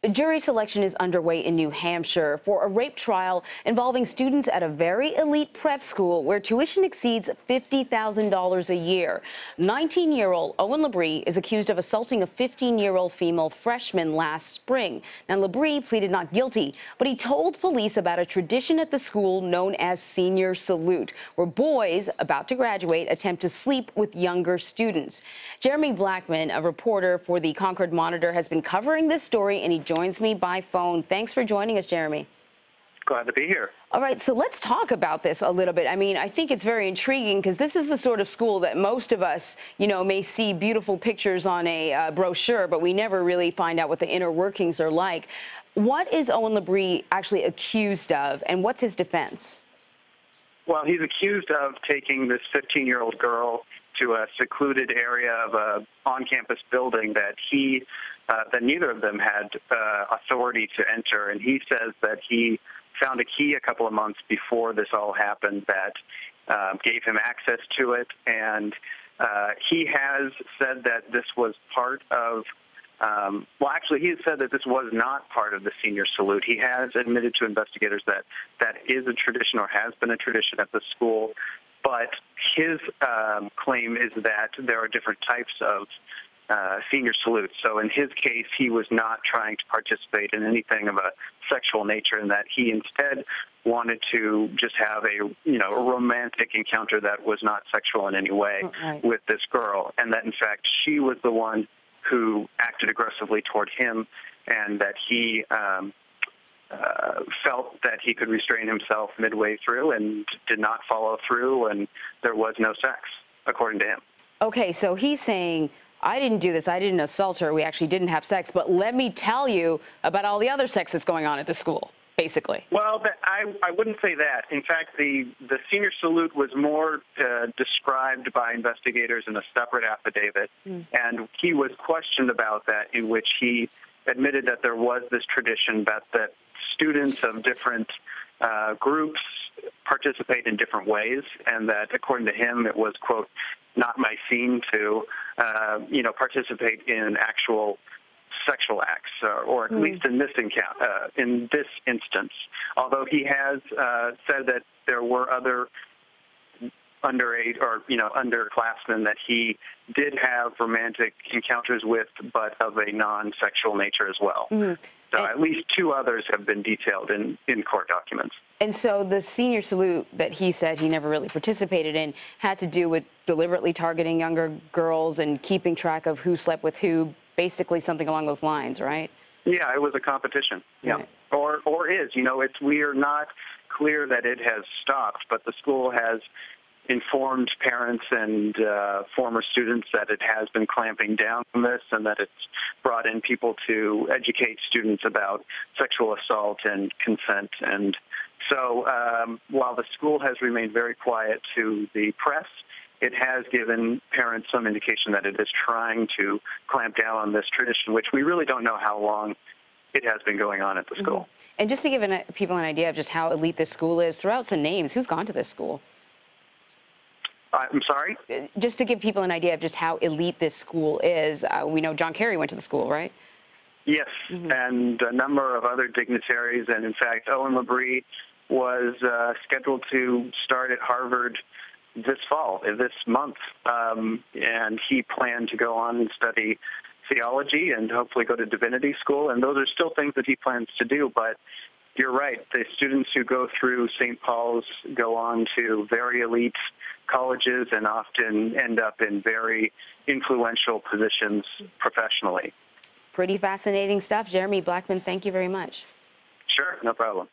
Jury selection is underway in New Hampshire for a rape trial involving students at a very elite prep school where tuition exceeds $50,000 a year. 19-year-old Owen Labrie is accused of assaulting a 15-year-old female freshman last spring. Now, Labrie pleaded not guilty, but he told police about a tradition at the school known as Senior Salute, where boys about to graduate attempt to sleep with younger students. Jeremy Blackman, a reporter for the Concord Monitor, has been covering this story, and he joins me by phone. Thanks for joining us, Jeremy. Glad to be here. All right, so let's talk about this a little bit. I mean, I think it's very intriguing because this is the sort of school that most of us, may see beautiful pictures on a brochure, but we never really find out what the inner workings are like. What is Owen Labrie actually accused of, and what's his defense? Well, he's accused of taking this 15-year-old girl to a secluded area of a on-campus building that neither of them had authority to enter. And he says that he found a key a couple of months before this all happened that gave him access to it. And he has said that this was part of he has said that this was not part of the Senior Salute. He has admitted to investigators that that is a tradition or has been a tradition at the school. But his claim is that there are different types of senior salutes. So in his case, he was not trying to participate in anything of a sexual nature, and that he instead wanted to just have a romantic encounter that was not sexual in any way with this girl, and that in fact she was the one who acted aggressively toward him, and that he felt that he could restrain himself midway through and did not follow through, and there was no sex, according to him. Okay, so he's saying, I didn't do this, I didn't assault her, we actually didn't have sex, but let me tell you about all the other sex that's going on at the school, basically. Well, I wouldn't say that. In fact, the Senior Salute was more described by investigators in a separate affidavit, and he was questioned about that, in which he admitted that there was this tradition that students of different groups participate in different ways, and that, according to him, it was, quote, not my scene to, participate in actual sexual acts, or at least in this instance. Although he has said that there were other underage or underclassmen that he did have romantic encounters with, but of a non-sexual nature as well. So at least two others have been detailed in court documents. And so the Senior Salute that he said he never really participated in had to do with deliberately targeting younger girls and keeping track of who slept with who, basically something along those lines, right? Yeah, it was a competition. Yeah, right. or is. We are not clear that it has stopped, but the school has informed parents and former students that it has been clamping down on this, and that it's brought in people to educate students about sexual assault and consent. And so while the school has remained very quiet to the press, it has given parents some indication that it is trying to clamp down on this tradition, which we really don't know how long it has been going on at the school. And just to give people an idea of just how elite this school is, throw out some names. Who's gone to this school? I'm sorry? Just to give people an idea of just how elite this school is, we know John Kerry went to the school, right? Yes, and a number of other dignitaries. And in fact, Owen Labrie was scheduled to start at Harvard this month, and he planned to go on and study theology and hopefully go to divinity school. And those are still things that he plans to do. But you're right, the students who go through St. Paul's go on to very elite colleges and often end up in very influential positions professionally. Pretty fascinating stuff. Jeremy Blackman, thank you very much. Sure, no problem.